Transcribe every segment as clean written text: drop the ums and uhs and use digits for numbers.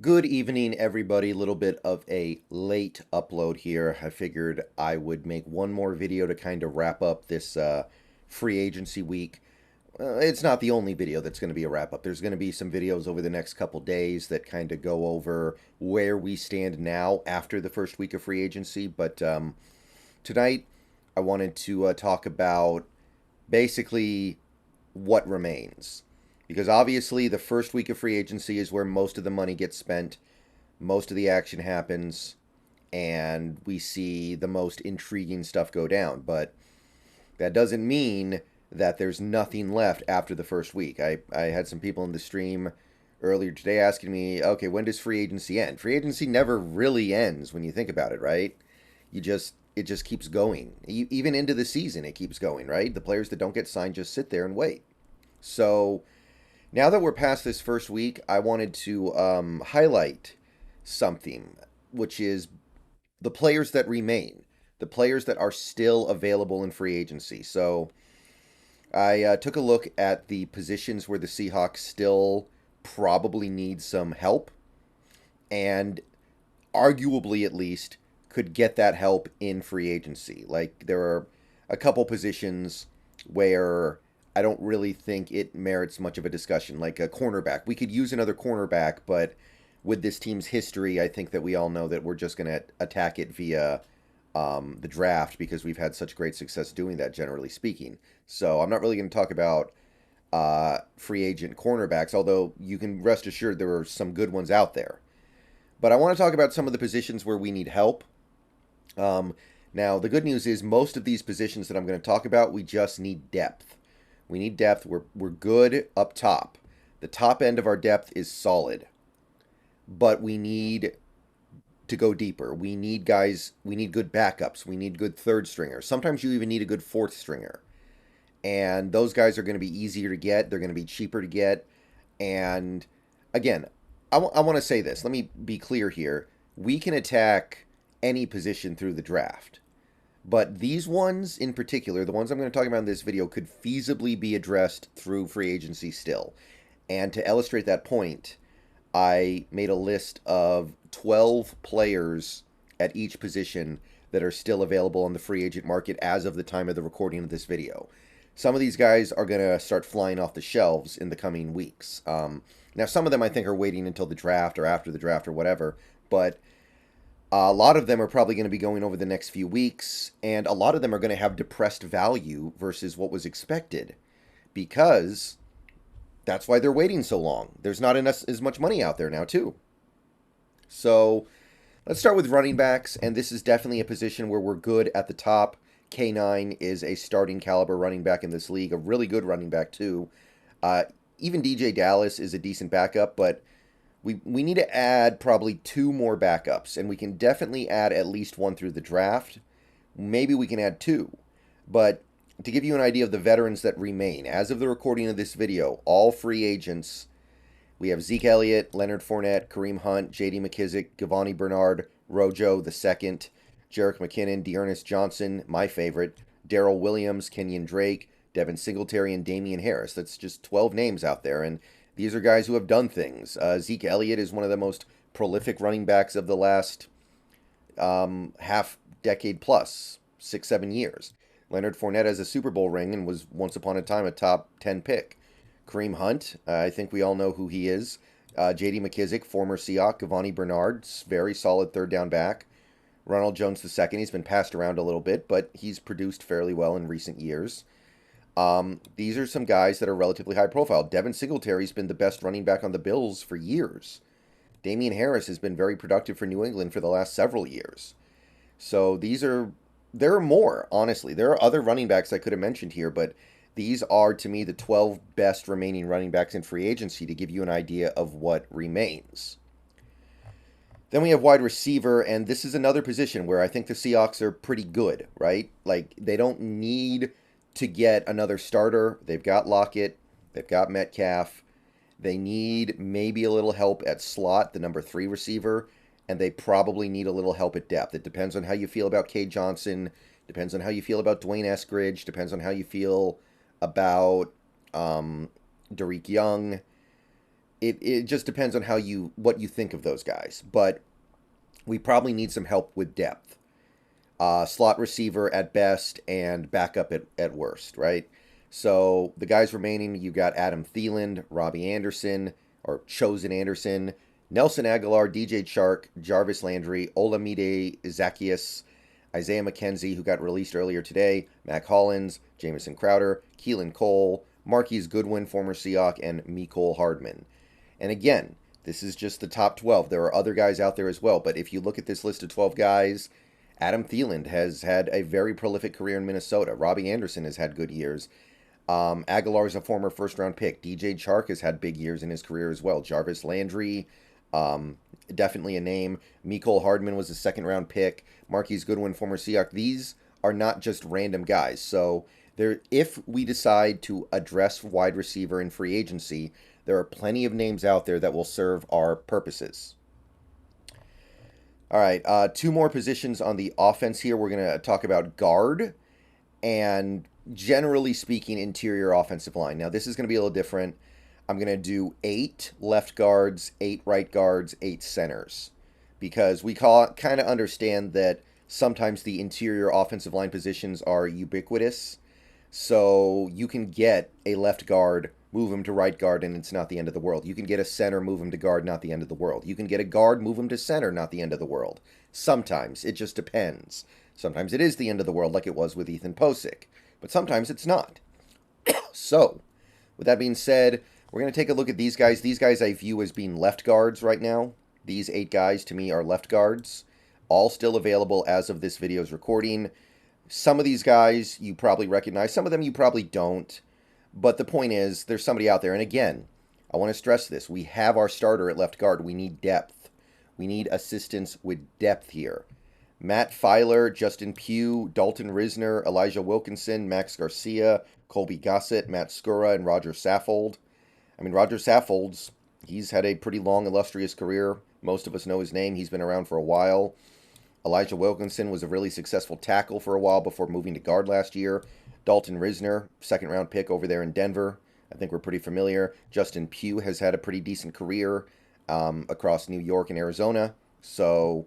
Good evening, everybody. A little bit of a late upload here. I figured I would make one more video to kind of wrap up this free agency week. It's not the only video that's going to be a wrap up. There's going to be some videos over the next couple days that kind of go over where we stand now after the first week of free agency. But tonight, I wanted to talk about basically what remains. Because obviously, the first week of free agency is where most of the money gets spent, most of the action happens, and we see the most intriguing stuff go down. But that doesn't mean that there's nothing left after the first week. I had some people in the stream earlier today asking me, okay, when does free agency end? Free agency never really ends when you think about it, right? It just keeps going. Even into the season, it keeps going, right? The players that don't get signed just sit there and wait. So now that we're past this first week, I wanted to highlight something, which is the players that remain, the players that are still available in free agency. So I took a look at the positions where the Seahawks still probably need some help, and arguably at least could get that help in free agency. Like there are a couple positions where I don't really think it merits much of a discussion, like a cornerback. We could use another cornerback, but with this team's history, I think that we all know that we're just going to attack it via the draft because we've had such great success doing that, generally speaking. So I'm not really going to talk about free agent cornerbacks, although you can rest assured there are some good ones out there. But I want to talk about some of the positions where we need help. Um, Now, the good news is most of these positions that I'm going to talk about, we just need depth. We need depth. We're good up top. The top end of our depth is solid, but we need to go deeper. We need guys, we need good backups. We need good third stringers. Sometimes you even need a good fourth stringer. And those guys are going to be easier to get. They're going to be cheaper to get. And again, I want to say this. Let me be clear here. We can attack any position through the draft. But these ones in particular, the ones I'm going to talk about in this video, could feasibly be addressed through free agency still. And to illustrate that point, I made a list of 12 players at each position that are still available on the free agent market as of the time of the recording of this video. Some of these guys are going to start flying off the shelves in the coming weeks. Now, some of them I think are waiting until the draft or after the draft or whatever, but a lot of them are probably going to be going over the next few weeks, and a lot of them are going to have depressed value versus what was expected because that's why they're waiting so long. There's not as much money out there now, too. So let's start with running backs, and this is definitely a position where we're good at the top. K9 is a starting caliber running back in this league, a really good running back, too. Even DJ Dallas is a decent backup, but we need to add probably two more backups, and we can definitely add at least one through the draft. Maybe we can add two. But to give you an idea of the veterans that remain, as of the recording of this video, all free agents, we have Zeke Elliott, Leonard Fournette, Kareem Hunt, J.D. McKissic, Giovanni Bernard, Rojo the second, Jerick McKinnon, Dearness Johnson, my favorite, Darrell Williams, Kenyon Drake, Devin Singletary, and Damian Harris. That's just 12 names out there, and these are guys who have done things. Zeke Elliott is one of the most prolific running backs of the last half decade plus, 6, 7 years. Leonard Fournette has a Super Bowl ring and was once upon a time a top 10 pick. Kareem Hunt, I think we all know who he is. J.D. McKissic, former Seahawk. Giovanni Bernard, very solid third down back. Ronald Jones II, he's been passed around a little bit, but he's produced fairly well in recent years. These are some guys that are relatively high profile. Devin Singletary's been the best running back on the Bills for years. Damian Harris has been very productive for New England for the last several years. So there are more, honestly. There are other running backs I could have mentioned here, but these are, to me, the 12 best remaining running backs in free agency to give you an idea of what remains. Then we have wide receiver, and this is another position where I think the Seahawks are pretty good, right? Like, they don't need to get another starter. They've got Lockett. They've got Metcalf. They need maybe a little help at slot, the number 3 receiver, and they probably need a little help at depth. It depends on how you feel about Cade Johnson, depends on how you feel about Dwayne Eskridge, depends on how you feel about Derek Young. it just depends on what you think of those guys. But we probably need some help with depth. Slot receiver at best and backup at worst, right? So the guys remaining, you got Adam Thielen, Robbie Anderson, or Chosen Anderson, Nelson Aguilar, DJ Chark, Jarvis Landry, Olamide Zacchaeus, Isaiah McKenzie, who got released earlier today, Mac Hollins, Jamison Crowder, Keelan Cole, Marquise Goodwin, former Seahawk, and Mecole Hardman. And again, this is just the top 12. There are other guys out there as well, but if you look at this list of 12 guys, Adam Thielen has had a very prolific career in Minnesota. Robbie Anderson has had good years. Aguilar is a former first-round pick. DJ Chark has had big years in his career as well. Jarvis Landry, definitely a name. Mecole Hardman was a second-round pick. Marquise Goodwin, former Seahawk. These are not just random guys. So if we decide to address wide receiver in free agency, there are plenty of names out there that will serve our purposes. All right, two more positions on the offense here. We're going to talk about guard and, generally speaking, interior offensive line. Now, this is going to be a little different. I'm going to do 8 left guards, 8 right guards, 8 centers, because we kind of understand that sometimes the interior offensive line positions are ubiquitous. So you can get a left guard, move him to right guard, and it's not the end of the world. You can get a center, move him to guard, not the end of the world. You can get a guard, move him to center, not the end of the world. Sometimes. It just depends. Sometimes it is the end of the world, like it was with Ethan Posick. But sometimes it's not. So, with that being said, we're going to take a look at these guys. These guys I view as being left guards right now. These 8 guys, to me, are left guards. All still available as of this video's recording. Some of these guys you probably recognize. Some of them you probably don't. But the point is, there's somebody out there. And again, I want to stress this. We have our starter at left guard. We need depth. We need assistance with depth here. Matt Filer, Justin Pugh, Dalton Risner, Elijah Wilkinson, Max Garcia, Colby Gossett, Matt Skura, and Roger Saffold. I mean, Roger Saffold's, he's had a pretty long, illustrious career. Most of us know his name. He's been around for a while. Elijah Wilkinson was a really successful tackle for a while before moving to guard last year. Dalton Risner, second-round pick over there in Denver. I think we're pretty familiar. Justin Pugh has had a pretty decent career across New York and Arizona. So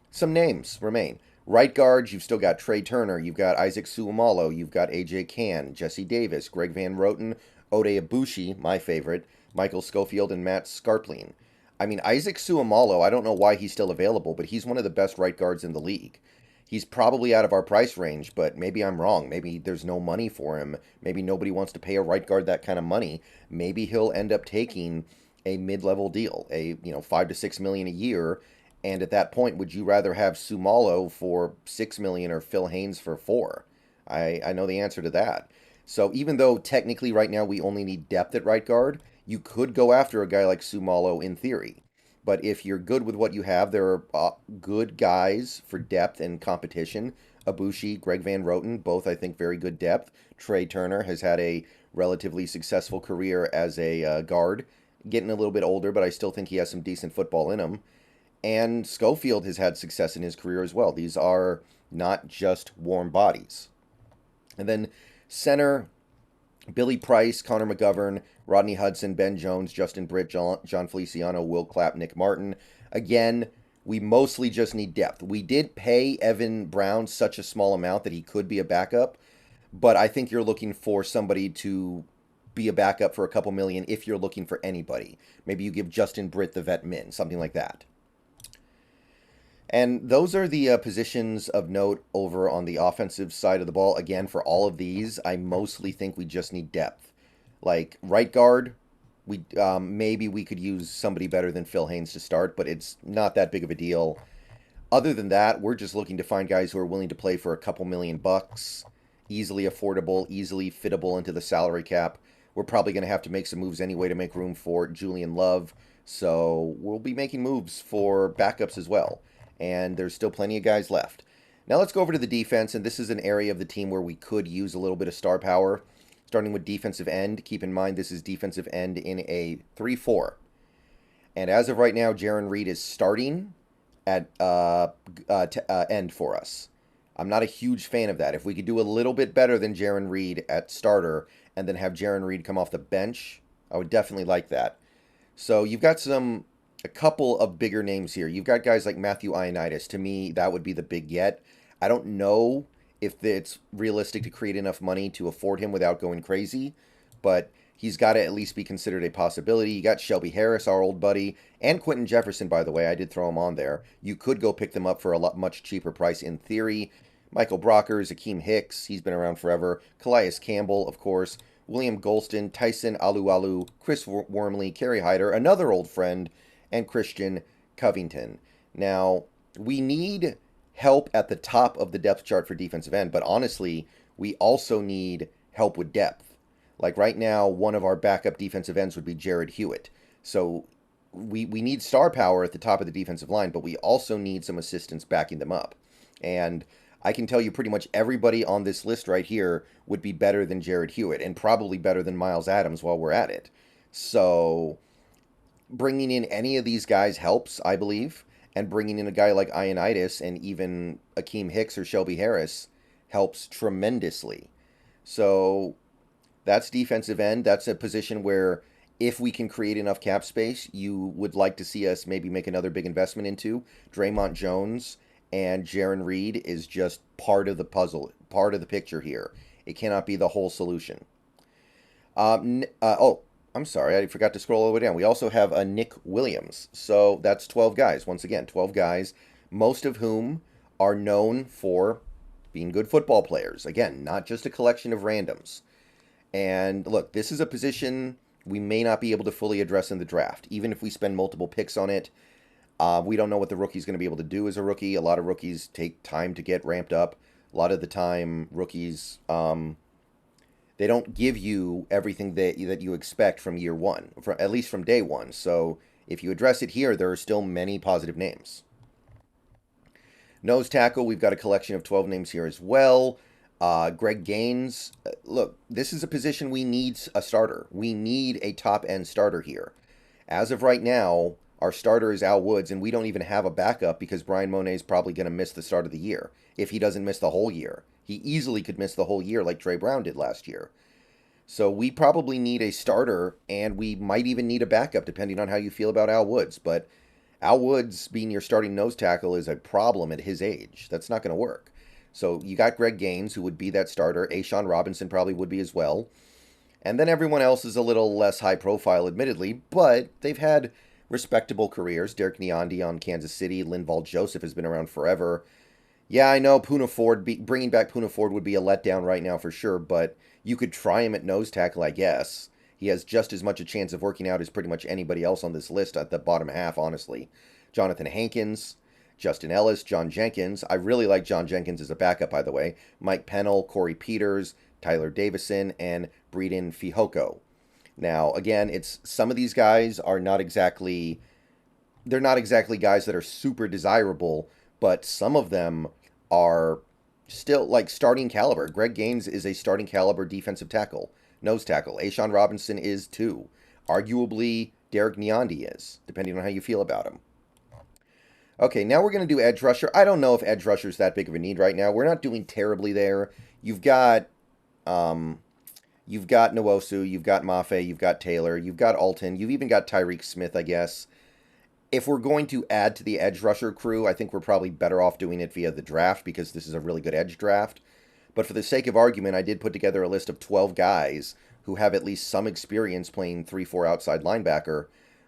some names remain. Right guards, you've still got Trey Turner. You've got Isaac Suomalo. You've got A.J. Cann, Jesse Davis, Greg Van Roten, Ode Ibushi, my favorite, Michael Schofield, and Matt Scarpling. I mean, Isaac Suomalo, I don't know why he's still available, but he's one of the best right guards in the league. He's probably out of our price range, but maybe I'm wrong. Maybe there's no money for him. Maybe nobody wants to pay a right guard that kind of money. Maybe he'll end up taking a mid-level deal, a $5 to $6 million a year. And at that point, would you rather have Suomalo for $6 million or Phil Haynes for $4 million? I know the answer to that. So even though technically right now we only need depth at right guard, you could go after a guy like Suomalo in theory. But if you're good with what you have, there are good guys for depth and competition. Ibushi, Greg Van Roten, both I think very good depth. Trey Turner has had a relatively successful career as a guard. Getting a little bit older, but I still think he has some decent football in him. And Schofield has had success in his career as well. These are not just warm bodies. And then center, Billy Price, Connor McGovern, Rodney Hudson, Ben Jones, Justin Britt, John Feliciano, Will Clapp, Nick Martin. Again, we mostly just need depth. We did pay Evan Brown such a small amount that he could be a backup, but I think you're looking for somebody to be a backup for a couple million if you're looking for anybody. Maybe you give Justin Britt the vet min, something like that. And those are the positions of note over on the offensive side of the ball. Again, for all of these, I mostly think we just need depth. Like right guard, maybe we could use somebody better than Phil Haynes to start, but it's not that big of a deal. Other than that, we're just looking to find guys who are willing to play for a couple $1,000,000, easily affordable, easily fittable into the salary cap. We're probably going to have to make some moves anyway to make room for Julian Love, so we'll be making moves for backups as well. And there's still plenty of guys left. Now let's go over to the defense, and this is an area of the team where we could use a little bit of star power. Starting with defensive end, keep in mind this is defensive end in a 3-4. And as of right now, Jarran Reed is starting at end for us. I'm not a huge fan of that. If we could do a little bit better than Jarran Reed at starter and then have Jarran Reed come off the bench, I would definitely like that. So you've got a couple of bigger names here. You've got guys like Matthew Ioannidis. To me, that would be the big get. I don't know if it's realistic to create enough money to afford him without going crazy, but he's got to at least be considered a possibility. You got Shelby Harris, our old buddy, and Quentin Jefferson, by the way. I did throw him on there. You could go pick them up for a much cheaper price in theory. Michael Brockers, Akeem Hicks, he's been around forever. Calais Campbell, of course. William Golston, Tyson Alualu, Chris Wormley, Kerry Hyder, another old friend, and Christian Covington. Now, we need help at the top of the depth chart for defensive end, but honestly, we also need help with depth. Like right now, one of our backup defensive ends would be Jared Hewitt. So we need star power at the top of the defensive line, but we also need some assistance backing them up. And I can tell you pretty much everybody on this list right here would be better than Jared Hewitt and probably better than Miles Adams while we're at it. So bringing in any of these guys helps, I believe, and bringing in a guy like Ioannidis and even Akeem Hicks or Shelby Harris helps tremendously. So that's defensive end. That's a position where if we can create enough cap space, you would like to see us maybe make another big investment into. Draymond Jones and Jaron Reed is just part of the puzzle, part of the picture here. It cannot be the whole solution. I'm sorry, I forgot to scroll all the way down. We also have a Nick Williams. So that's 12 guys. Once again, 12 guys, most of whom are known for being good football players. Again, not just a collection of randoms. And look, this is a position we may not be able to fully address in the draft. Even if we spend multiple picks on it, we don't know what the rookie's going to be able to do as a rookie. A lot of rookies take time to get ramped up. A lot of the time, rookies, they don't give you everything that you expect from year one, at least from day one. So if you address it here, there are still many positive names. Nose tackle, we've got a collection of 12 names here as well. Greg Gaines, look, this is a position we need a starter. We need a top-end starter here. As of right now, our starter is Al Woods, and we don't even have a backup because Brian Monet is probably going to miss the start of the year, if he doesn't miss the whole year. He easily could miss the whole year like Trey Brown did last year. So we probably need a starter, and we might even need a backup, depending on how you feel about Al Woods. But Al Woods being your starting nose tackle is a problem at his age. That's not going to work. So you got Greg Gaines, who would be that starter. A'Shawn Robinson probably would be as well. And then everyone else is a little less high profile, admittedly, but they've had respectable careers. Derek Neonde on Kansas City. Linval Joseph has been around forever. Yeah, I know Poona Ford, bringing back Poona Ford would be a letdown right now for sure, but you could try him at nose tackle, I guess. He has just as much a chance of working out as pretty much anybody else on this list at the bottom half, honestly. Jonathan Hankins, Justin Ellis, John Jenkins. I really like John Jenkins as a backup, by the way. Mike Pennell, Corey Peters, Tyler Davison, and Breeden Fihoko. Now, again, it's some of these guys are not exactly... They're not exactly guys that are super desirable, but some of them are still like starting caliber. Greg Gaines is a starting caliber defensive tackle, nose tackle. A'Shawn Robinson is too. Arguably, Derek Neonde is, depending on how you feel about him. Okay, now we're going to do edge rusher. I don't know if edge rusher is that big of a need right now. We're not doing terribly there. You've got Nwosu, you've got Mafe, you've got Taylor, you've got Alton, you've even got Tyreek Smith, I guess. If we're going to add to the edge rusher crew, I think we're probably better off doing it via the draft because this is a really good edge draft. But for the sake of argument, I did put together a list of 12 guys who have at least some experience playing 3-4 outside linebacker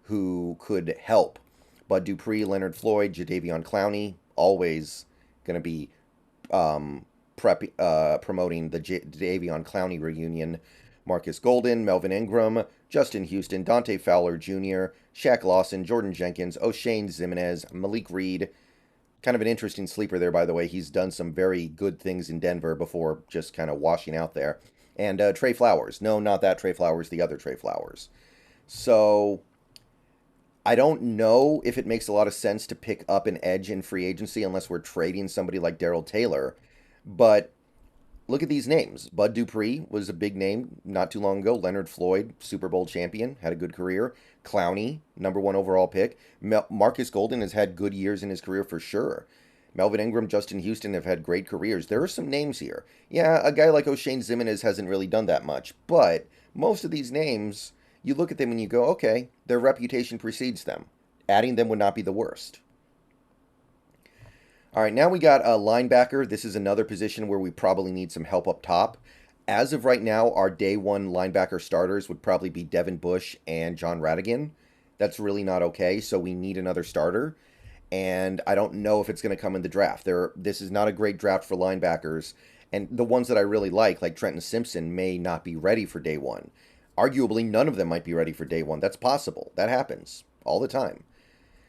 who could help. Bud Dupree, Leonard Floyd, Jadeveon Clowney, always going to be promoting the Jadeveon Clowney reunion. Marcus Golden, Melvin Ingram, Justin Houston, Dante Fowler Jr., Shaq Lawson, Jordan Jenkins, O'Shane Zimenez, Malik Reed. Kind of an interesting sleeper there, by the way. He's done some very good things in Denver before just kind of washing out there. And Trey Flowers. No, not that Trey Flowers, the other Trey Flowers. So I don't know if it makes a lot of sense to pick up an edge in free agency unless we're trading somebody like Darrell Taylor. But look at these names. Bud Dupree was a big name not too long ago. Leonard Floyd, Super Bowl champion, had a good career. Clowney, number 1 overall pick. Marcus Golden has had good years in his career for sure. Melvin Ingram, Justin Houston have had great careers. There are some names here. Yeah, a guy like O'Shane Zimenez hasn't really done that much, but most of these names, you look at them and you go, okay, their reputation precedes them. Adding them would not be the worst. All right, now we got a linebacker. This is another position where we probably need some help up top. As of right now, our day one linebacker starters would probably be Devin Bush and John Radigan. That's really not okay, so we need another starter. And I don't know if it's going to come in the draft. This is not a great draft for linebackers. And the ones that I really like Trenton Simpson, may not be ready for day one. Arguably, none of them might be ready for day one. That's possible. That happens all the time.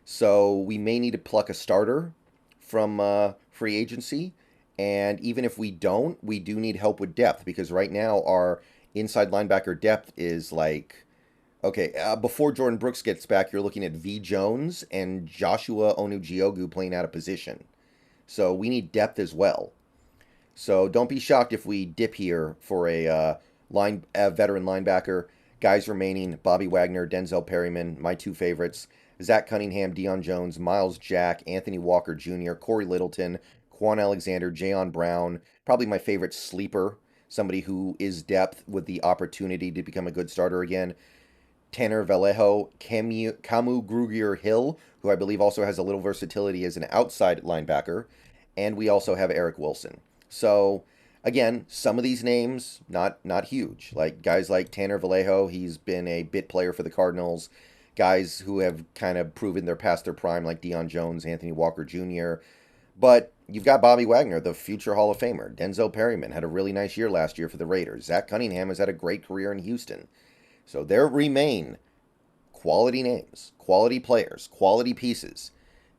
So we may need to pluck a starter from free agency. And even if we don't, we do need help with depth, because right now our inside linebacker depth is like, okay, before Jordan Brooks gets back, you're looking at V. Jones and Joshua Onujiogu playing out of position. So we need depth as well. So don't be shocked if we dip here for a veteran linebacker. Guys remaining: Bobby Wagner, Denzel Perryman, my two favorites, Zach Cunningham, Deion Jones, Miles Jack, Anthony Walker Jr., Corey Littleton, Quan Alexander, Jayon Brown, probably my favorite sleeper, somebody who is depth with the opportunity to become a good starter again, Tanner Vallejo, Camu Grugier-Hill, who I believe also has a little versatility as an outside linebacker, and we also have Eric Wilson. So, again, some of these names, not huge. Like guys like Tanner Vallejo, he's been a bit player for the Cardinals. Guys who have kind of proven they're past their prime, like Deion Jones, Anthony Walker Jr., but you've got Bobby Wagner, the future Hall of Famer. Denzel Perryman had a really nice year last year for the Raiders. Zach Cunningham has had a great career in Houston. So there remain quality names, quality players, quality pieces.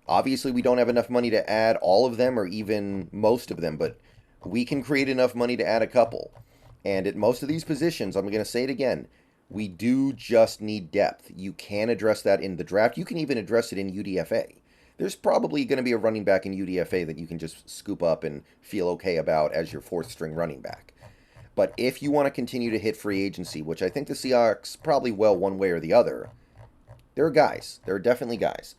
Obviously, we don't have enough money to add all of them or even most of them, but we can create enough money to add a couple. And at most of these positions, I'm going to say it again, we do just need depth. You can address that in the draft. You can even address it in UDFA. There's probably going to be a running back in UDFA that you can just scoop up and feel okay about as your fourth string running back. But if you want to continue to hit free agency, which I think the Seahawks probably will one way or the other, there are guys. There are definitely guys.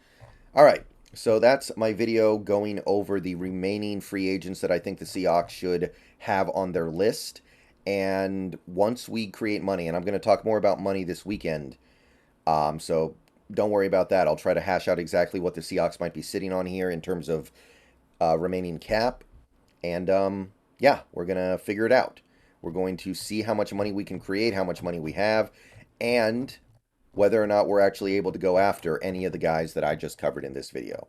All right, so that's my video going over the remaining free agents that I think the Seahawks should have on their list. And once we create money, and I'm going to talk more about money this weekend, so don't worry about that. I'll try to hash out exactly what the Seahawks might be sitting on here in terms of remaining cap. And yeah, we're going to figure it out. We're going to see how much money we can create, how much money we have, and whether or not we're actually able to go after any of the guys that I just covered in this video.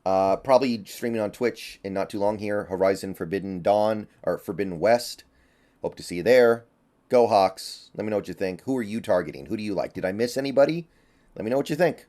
Probably streaming on Twitch in not too long here. Horizon Forbidden Dawn, or Forbidden West. Hope to see you there. Go Hawks. Let me know what you think. Who are you targeting? Who do you like? Did I miss anybody? Let me know what you think.